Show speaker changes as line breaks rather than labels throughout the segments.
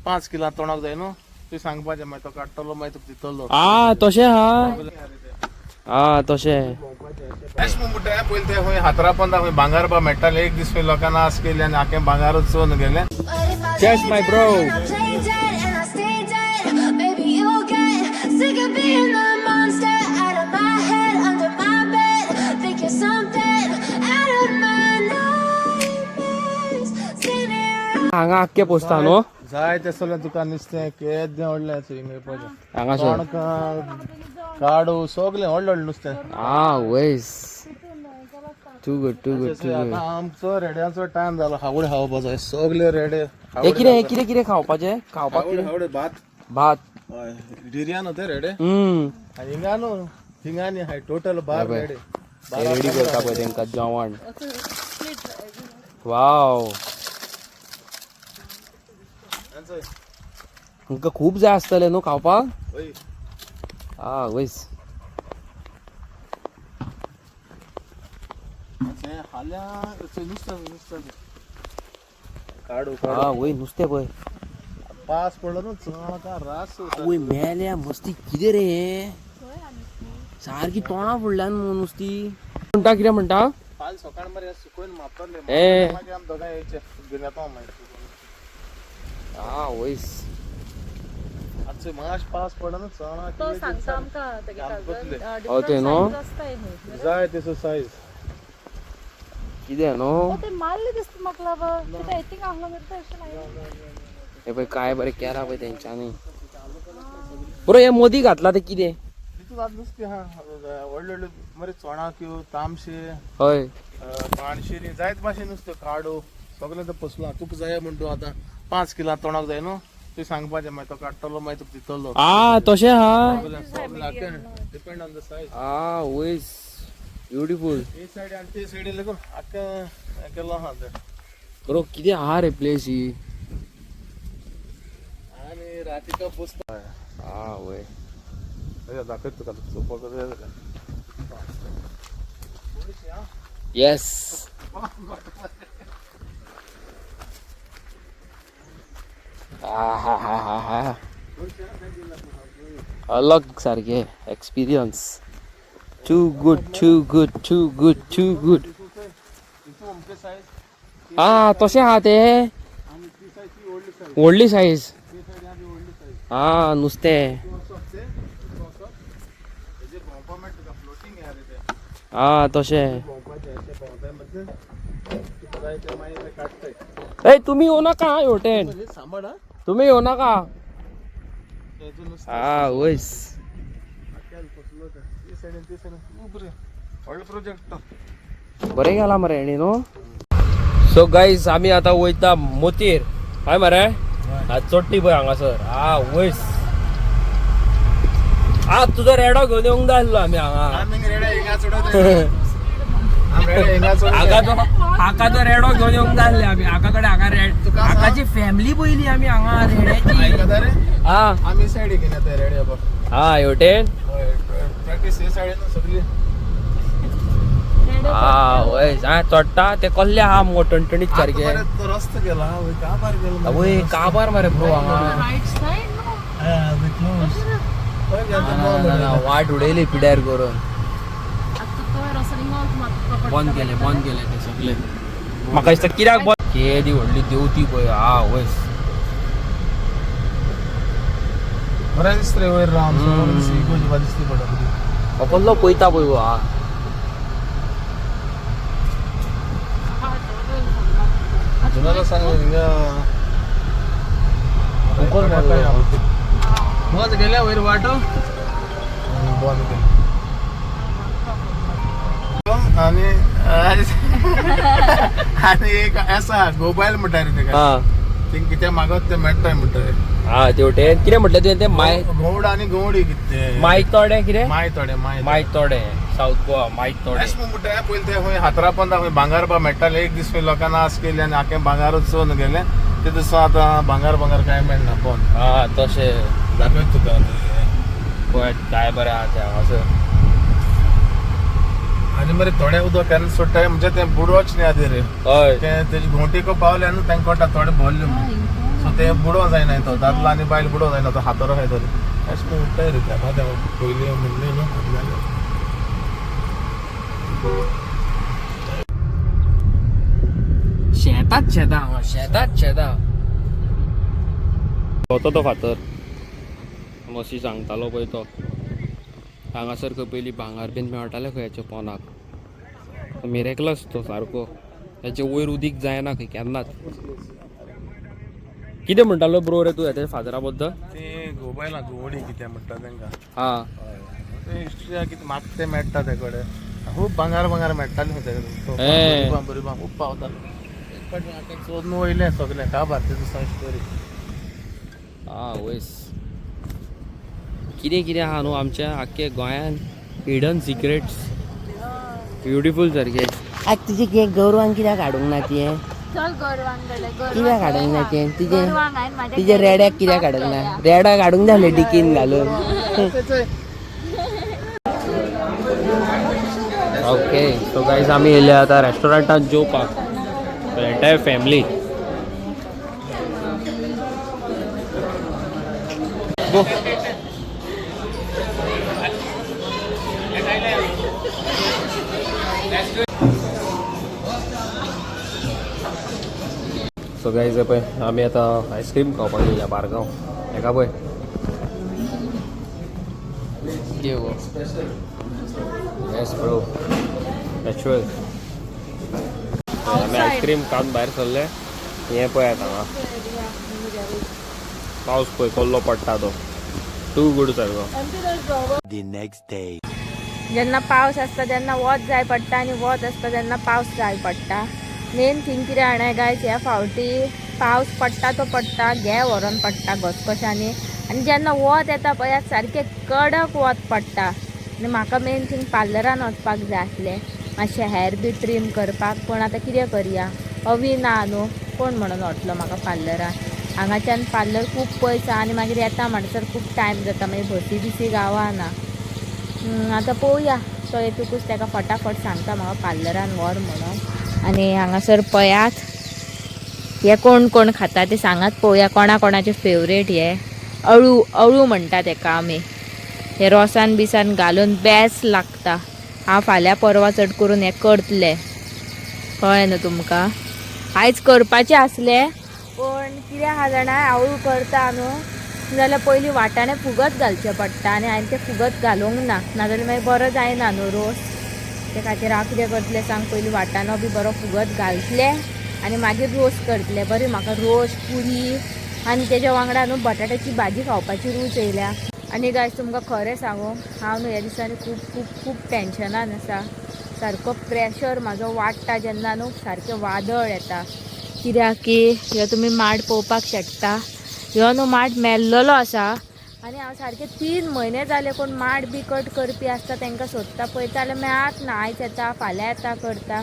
5 kilo तोंडाक जाय न्हू तूं सांगपाचें मागीर तो काडटलो मागीर तुका दितलो
तशें तशें
एश म्हणटा पयलीं ते खंय हातरापंता खंय भांगर बा मेळटालें एक दीस खंय लोकांना आस केली आनी आखें भांगारूच चोवन गेलें.
चेस माय ब्रो. हांगा आख्खे पोसता न्हू
जाय ते सगळें तुका नुस्तें केदें व्हडलें मेळपाचें
हांगासर.
काडू सगळें व्हडलें व्हडलें नुस्तें.
वयस too good too good too good.
आतां आमचो रेड्याचो टायम जालो हावडे खावपा जाय सगळे रेडे.
हे कितें कितें खावपाचें खावपाक
हावडे भात
भात
हय डिर्यान ते रेडे आनी हिंगा न्हू हिंगानी हाय टोटल 12 रेडे
रेडी करता पळय तेंकां जेवण. वाव तुमकां खूब जाय आसतलें न्हू खावपाक. वयस
काडू
वय नुस्तें पळय
पास पडलो न्हू चोणका रास
वय मेल्या मस्ती कितें रे हे सारकी तोंडा फुडल्यान नुस्ती. म्हणटा कितें म्हणटा
काल सकाळ मरे सुकून मारतले
ए
मागीर आमी दोगांय येचे गिरेता मागीर
वयस
आजचे माश पास पडलो न्हू चोणा
तो सांगता आमकां तेगे
ते न्हू
जाय तेसो सायज
कितें न्हू
ते मारले दिसता म्हाका लागून कितें आय थिंक आहलो करता अशें नाही.
हे पळय काय बरें केला पळय तेंच्यांनी. बरो हे मोदी घातला ते कितें
तितून आतां नुस्तें हा व्हडले व्हडले मरे चोणाक्यो तामशे
हय
पाणशिरी जायत भाशेन नुस्तें काडू सगळें तें पोसलां. तुका जाय म्हण तूं आतां 5 किलो तोंडाक जाय न्हू तूं सांगपाचें मागीर तो काडटलो मागीर तुका दितलो
तशें
डिपेंड ऑन द सायज.
वयस ब्युटिफूल.
हे सायड आनी ते सायडी लागून आख्खें केलो आहा ते.
बरो कितें आहा रे प्लेस ही.
आनी रातीका बसता
वय
दाखयत तुका सोपा
येस अलग सारखे experience. Too good too good too good too good. तशें आहा ते व्हडली सायज. नुस्तें तशें. ए तुम्ही येऊ नका हेवटेन तुम्ही येऊ नका. वयस बरें गेला मरे हेणी न्हू. सो गाईज आमी आतां वयता मोतीर. हय मरे चोट्टी पळय हांगासर. वयस तुजो रेडो घेवन येवंक जाय आसलो आमी हाका रेडो घेवन येवंक जाय आसले आमी. हाका कडेन हाका रेड हाकाची फॅमिली पयली आमी हांगा रेड्याची.
आमी सायडीक घेवन ते रेडे
हेवटेन
प्रॅक्टीस हे सायडीन सगळी.
वयस चोडटा ते कसले आहा मगो टणटणीत सारखे.
रस्तो गेला काबार गेलो
वय काबार मरे ब्रो हांगा.
राईट साइड
वाट उडयली पिड्यार करून.
तो रसलिंग
बंद केले ते सगळे. म्हाका दिसता कित्याक बंद केदी व्हडली देवती पळय. वयस
बरें दिसता रे वयर रावन दिसती पडटा
कसलो पयता पळय गो.
जुनाला सांग हिंगा बंद गेल्या वयर वाट बंद केली आनी आनी एक आसा मोबायल म्हणटा रे तेका. थिंग कितें मागत ते मेळटाय म्हणटा रे.
तेवटेन कितें म्हटलें तुवें ते
गौड आनी गौडी कितें
मायतोडे कितें
मायतोडे
साऊथ गोवा मायतोडे.
एश म्हणटा पयलीं ते खंय हातरापंता खंय भांगार बा मेळटालें एक दीस खंय लोकांना आस केली आनी आखें भांगारूच चोवन गेलें. ते दिसा आतां भांगार कांय मेळना बंद.
तशें
दाखयत तुका
पळय काय बरें आहा ते हांगासर.
आणि मरे थोडे उदक केन्ना सुट्टाय म्हणजे ते बुडवच न्ही आदी रे
हय
ते तेजी घोंटी को पावले न्हू तांकां कोटा थोडे भरले सो ते बुडोवं जायना तो दादलो आनी बायल बुडोवं जायना तो हातोरो आहाय तरी अशें करून उरताय रे ते पयलीं म्हणलें न्हू
शेतात होतो तो फातर मशी सांगतालो पळय तो हांगासर खंय पयलीं भांगर बीन मेळटालें खंय हेच्या पोंदाक मिरेकलस तो सारको हेचे वयर उदीक जायना खंय केन्नाच कितें म्हणटालो ब्रो रे तूं हेच्या फातरा बद्दल
ते गोबायला गोवडी कितें म्हणटा तांकां
हां
ते हिस्ट्री कितें मात ते मेळटा ते कडेन खूब भांगर मेळटालें ते
हे.
बरी खूब पावताले चोरून वयलें सगलें काबार ते दिसा स्टोरी
वयस कितें आहा न्हू आमच्या आख्खे गोंयान हिडन सिक्रेट्स ब्युटिफूल सारखे
आज तुझे गौरवान कित्याक हाडूंक ना तुवें
चल गोरवांकडे
कित्याक हाडूंक ना तुवें तुझे रेड्याक कित्याक हाडूंक ना रेड्याक हाडूंक जाले डिकीन घालून
ओके सो गाईज आम्ही येयले आता रेस्टॉरंटात जेवपाक एंटायर फॅमिली गो सो गाईज पळय आमी आता आयस्क्रीम खावपाक येयल्या बारगांव हेका पळय देव येस ब्रो नॅचरल आमी आयस्क्रीम खावन भायर सरले हें पळयात हांगा पावस पळय कसलो पडटा तो टू गुड सारको
जेन्ना पावस आसता तेन्ना वत जाय पडटा आनी वत आसता तेन्ना पावस जाय पडटा मेन थिंग कितें हाणें गायज ह्या फावटी पावस पडटा तो पडटा घे व्हरोन पडटा घसकशांनी आनी जेन्ना वत येता पळय सारकें कडक वत पडटा आनी म्हाका मेन थिंग पार्लरान वचपाक जाय आसलें मातशें हेर बी ट्रीम करपाक पूण आतां कितें करया अवी ना न्हू कोण म्हणून व्हरतलो म्हाका पार्लरान हांगाच्यान पार्लर खूब पयस आनी मागीर येता म्हणसर खूब टायम जाता मागीर बसी बिसी गावना आतां पळोवया तो येतकूच ताका फटाफट सांगता म्हाका पार्लरान व्हर म्हणून आनी हांगासर पळयात हे कोण कोण खाता ते सांगात पळोवया कोणा कोणाचे फेवरेट हे अळू म्हणटा तेका आमी हे रोसान बिसान घालून बेस्ट लागता हांव फाल्यां परवा चड करून हे करतले कळ्ळें न्हू तुमकां आयज करपाचें आसलें पण कितें आहा जाणा अळू करता न्हू जाल्यार पयलीं वाटाणे फुगत घालचें पडटा आनी हांवें तें फुगत घालूंक ना नाजाल्यार मागीर बरो जायना न्हू रोस ते खातीर हांव कितें करतलें सांग पयलीं वाटाणो बी बरो फुगत घालतले आनी मागीर रोस करतले बरी म्हाका रोस पुरी आनी तेज्या वांगडा न्हू बटाट्याची भाजी खावपाची रूच येयल्या आनी गायज तुमकां खरें सांगू हांव न्हू ह्या दिसांनी खूब खूब खूब टेन्शनान आसा सारको प्रेशर म्हाजो वाडटा जेन्ना न्हू सारकें वादळ येता कित्याक की ह्यो तुमी माड पळोवपाक शकता ह्यो न्हू माड मेल्लोलो आसा आनी हांव सारके 3 म्हयने जाले कोण माड बी कट करपी आसता तांकां सोदता पळयता जाल्यार मेळत ना आयज येता फाल्यां येता करता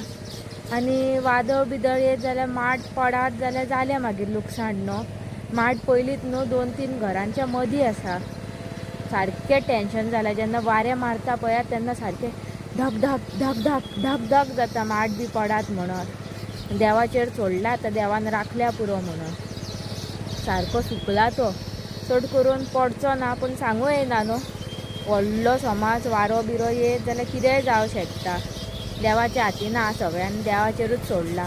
आनी वादळ बिदळ येत जाल्यार माड पडात जाल्यार जालें मागीर लुकसाण न्हू माड पयलींच न्हू 2-3 घरांच्या मदीं आसा सारकें टेन्शन जालां जेन्ना वारें मारता पळयात तेन्ना सारकें धक धक धक धक धक धक जाता माड बी पडात म्हणून देवाचेर सोडला आतां देवान राखल्या पुरो म्हणून सारको सुकला तो चड करून पडचो ना पूण सांगू येना न्हू व्हडलो समज वारो बिरो येत जाल्यार कितेंय जावं शकता देवाच्या हातीन आहा सगळ्यांनी देवाचेरूच सोडला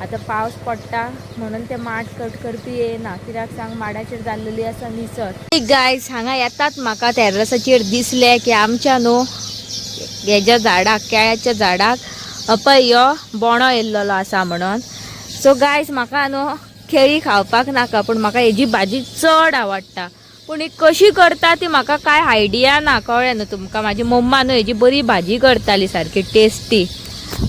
आतां पावस पडटा म्हणून ते माड कट करपी येना कित्याक सांग माडाचेर जाल्लेली आसा निसर गायज हांगा येतात म्हाका टॅरसाचेर दिसले की आमच्या न्हू हेज्या झाडाक केळ्याच्या झाडाक पळय यो बोणो येयल्लो आसा म्हणून सो गायज म्हाका न्हू केळी खावपाक नाका पूण म्हाका हेजी भाजी चड आवडटा पूण ही कशी करता ती म्हाका कांय आयडिया ना कळ्ळें न्हू तुमकां म्हाजी मम्मा न्हू हेजी बरी भाजी करताली सारकी टेस्टी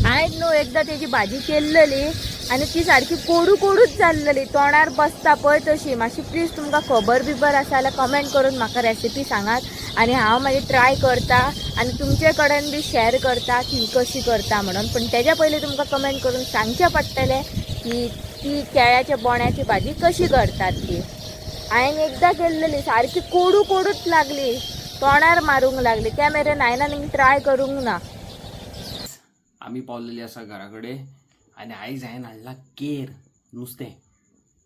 हांवें न्हू एकदां तेजी भाजी केल्लली आनी ती सारकी कोडू कोडूच जाल्लली तोंडार बसता पळय तशी मातशी प्लीज तुमकां खबर बिबर आसा जाल्यार कमेंट करून म्हाका रेसिपी सांगात आनी हांव मागीर ट्राय करता आनी तुमचे कडेन बी शेअर करता की कशी करता म्हणून पूण तेज्या पयलीं तुमकां कमेंट करून सांगचें पडटलें की ती केळ्याच्या बोण्याची भाजी कशी करतात ती हांवें एकदां केल्लली सारकी कोडू कोडूच लागली तोंडार मारूंक लागली त्या मेरेन हांवें ट्राय करूंक ना
आमी पावलेली आसा घरा कडेन आनी आयज हांवें हाडला केर नुस्तें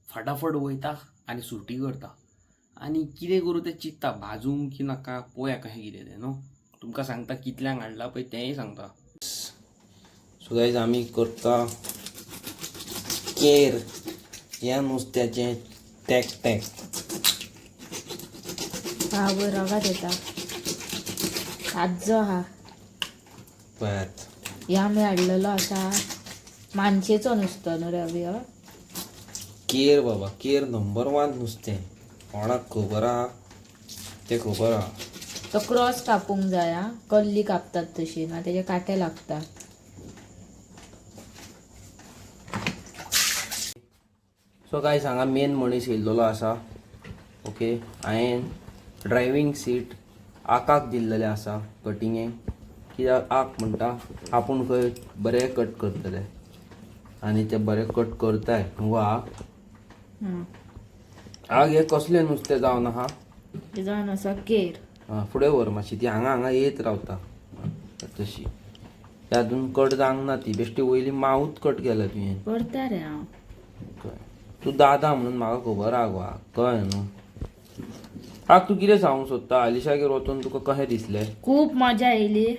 फटाफट वयता आनी सुटी करता आनी कितें करूं तें चिंतता भाजूंक की नाका पळोवया कशें कितें तें न्हू तुमकां सांगता कितल्यांक हाडला पळय तेंय सांगता. सो गायज आमी करता केर ह्या नुस्त्याचें टॅक टॅक.
हा वयर रगात येता ताज्जो हा
पळयात
ह्या आमी हाडलेलो आसा मानशेचो नुसतो न्हू रवी हो
केर बाबा केर नंबर 1 नुस्तें कोणाक खबर आहा तें खबर आहा.
तो क्रॉस कापूंक जाय हा कल्ली कापतात तशी ना तेजे काटे लागता.
सो काय सांगा मेन मनीस येयल्लो आसा ओके हांवें ड्रायवींग सीट आकाक दिल्लेलें आसा कटिंगेक कित्याक आक म्हणटा आपूण खंय बरें कट करतले आनी ते बरें कट करताय वा आग हे कसलें नुस्तें जावन आहा
जावन आसा केर
फुडें व्हर मातशी ती हांगा येत रावता तशी हातून कट जावंक ना ती बेश्टी वयली मावूत कट केला तुवें
करता रे हांव
तूं दादा म्हणून म्हाका खबर आहा गो कळ्ळें न्हू. आग तूं कितें सांगूंक सोदता अलिशागेर वचून तुका कशें दिसलें.
खूप मजा येयली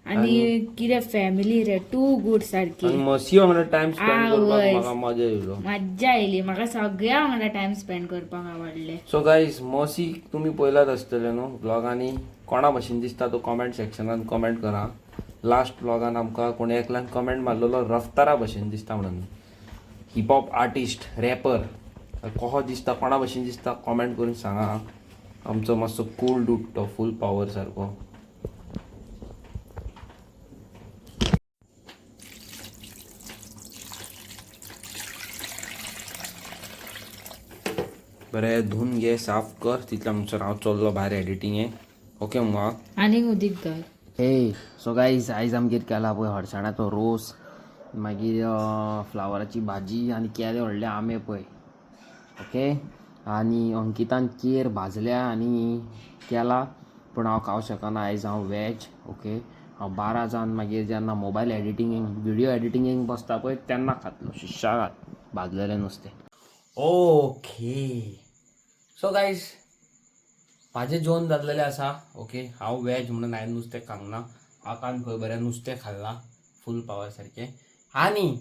आनी कितें फॅमिली रे टू गूड सारकी
आनी मसी वांगडा टायम स्पेंड करपाक म्हाका मजा येयलो.
मज्जा येयली म्हाका सगळ्या वांगडा टायम स्पेंड करपाक आवडले.
सो गायज मसी तुमी पळयलात आसतले न्हू ब्लॉगांनी कोणा भशेन दिसता तो कमेंट सेक्शनान कमेंट करा. लास्ट ब्लॉगान आमकां कोण एकल्यान कमेंट मारलेलो रफ्तारा भशेन दिसता म्हणून हिपहॉप आर्टिस्ट रॅपर कसो दिसता कोणा भशेन दिसता कमेंट करून सांगा. आमचो मातसो कूल डूड तो फूल पावर सारको. बरें धुवन घे साफ कर तितल्या म्हणसर हांव चल्लो भायर एडिटींगेक ओके मुगा
आनीक उदीक घाल.
हे सो गायज आयज आमगेर केला पळय हरसाण्याचो रोस मागीर फ्लावराची भाजी आनी केले व्हडले आंबे पळय ओके आनी अंकितान केर भाजल्या आनी केला पूण हांव खावंक शकना आयज हांव वॅज ओके. हांव 12 जावन मागीर जेन्ना मोबायल एडिटींगेक व्हिडियो एडिटींगेक बसता पळय तेन्ना खातलो सुशेगाद भाजलेलें नुस्तें ओके. सो गायज म्हाजें जेवण जाल्लेलें आसा ओके. हांव वॅज म्हणून हांवें नुस्तें खावंक ना आकान खंय बरें नुस्तें खाल्लां फूल पावर सारकें. आनी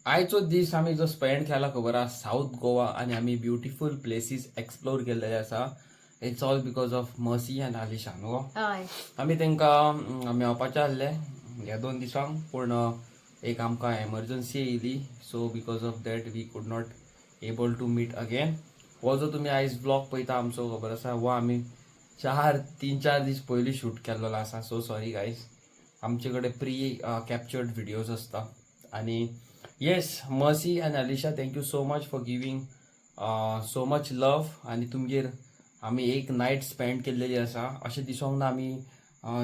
आयचो दीस आमी जो स्पेंड केला खबर आहा साऊथ गोवा आनी आमी ब्युटिफूल प्लेसीस एक्सप्लोर केल्लेले आसा. It's all because of Mercy and Alisha न्हू. आमी तांकां मेळपाचे आसले ह्या 2 दिसांक पूण एक आमकां एमर्जन्सी येयली so because of that we could not able to meet again. हो जो तुमी आयज ब्लॉग पळयता आमचो खबर आसा हो आमी 3-4 दीस पयलीं शूट केल्लो आसा. सो सॉरी गायज आमचे कडेन प्री कॅप्चर्ड व्हिडियोज आसता. आनी येस मसी and Alisha thank you so much for giving so much love आनी तुमगेर आमी एक नायट स्पेंड केल्लेली आसा. अशें दिसोंक ना आमी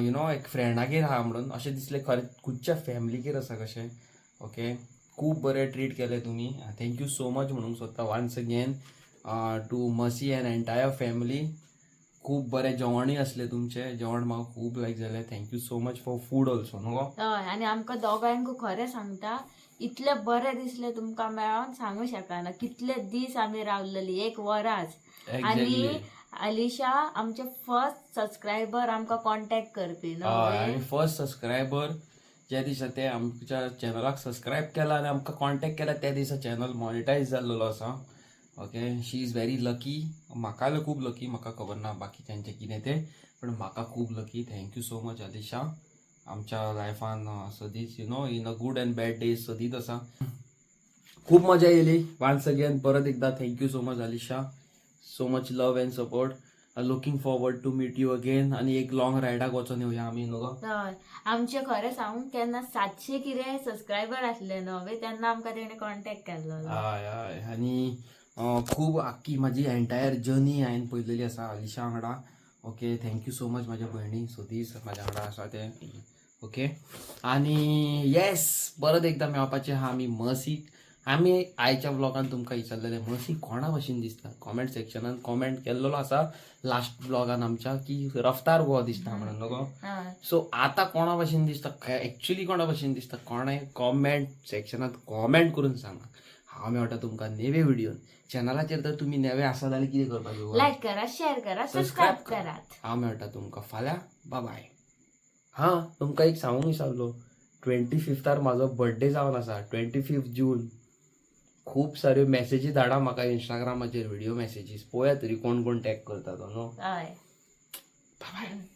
यू नो एक फ्रेंडागेर आहा म्हणून अशें दिसलें खरें खुदच्या फॅमिलीगेर आसा कशें ओके. खूब बरें ट्रीट केलें तुमी थँक्यू सो मच म्हणूंक सोदता once again to Mercy and entire family. खूब बरें जेवणूय आसलें तुमचें जेवण म्हाका खूब लायक जालें. Thank you so much for food also न्हू.
हय आनी आमकां दोगांयकू खरें सांगता इतले बरें दिसले तुमकां मेळोन सांगूं शकना. कितले दीस आमी रावलेली 1 वराच. आनी अलिशा आमचे फर्स्ट सबस्क्रायबर आमकां कॉन्टॅक्ट करपी न्हू.
आनी फर्स्ट सबस्क्रायबर ज्या दिसा ते आमच्या चॅनलाक सबस्क्रायब केला आनी आमकां कॉन्टॅक्ट केला त्या दिसा चॅनल मॉनिटायज जाल्लो आसा okay. She is very lucky. म्हाका खूब लकी म्हाका खबर ना बाकीच्यांचें कितें तें पण म्हाका खूब lucky. Thank you so much Alisha आमच्या लायफान सदींच you know in a good and bad days सदींच आसा. खूब मजा येयली वन्स अगेन परत एकदा thank you so much Alisha. So much love and support. Looking forward to meet you again आनी एक लॉंग रायडाक वचून येवया आमी न्हू.
हय आमचे खरें सांगूं केन्ना 700 कितें सबस्क्रायबर आसले न्हू तेन्ना आमकां तेणें कॉन्टॅक्ट केल्लो.
हय हय आनी खूब आख्खी म्हाजी एंटायर जर्नी हांवें पळयलेली आसा अलिशा वांगडा ओके. थँक्यू सो मच म्हाज्या भयणी सदींच म्हाज्या वांगडा आसा ते ओके. आनी येस परत एकदा मेळपाचें आहा आमी मसीक आमी आयच्या ब्लॉगान तुमकां विचारलेले म्हशी कोणा भशेन दिसता कॉमेंट सेक्शनान कॉमेंट केल्लो आसा लास्ट ब्लॉगान आमच्या की रफ्तार गो दिसता म्हणून न्हू गो. सो आता कोणा भशेन दिसता एक्चुअली कोणा भशेन दिसता कोणाय कॉमेंट सेक्शनात कॉमेंट करून सांगा. हांव मेळटा तुमकां नेवे व्हिडिओन. चॅनलाचेर जर तुमी नेवे आसा जाल्यार कितें करपाचें
लाईक करा, शेअर करा, सबस्क्राईब करा.
हांव मेळटा तुमकां फाल्यां. बाय. हां तुमकां एक सांगूंक विसरलो 25 म्हाजो बर्थडे जावन आसा 25 जून. खूब साऱ्यो मॅसेजी धाडा म्हाका इंस्टाग्रामाचेर व्हिडिओ मॅसेजीस. पळोवया तरी कोण कोण टॅग करता तो न्हू.
हय.
बाय.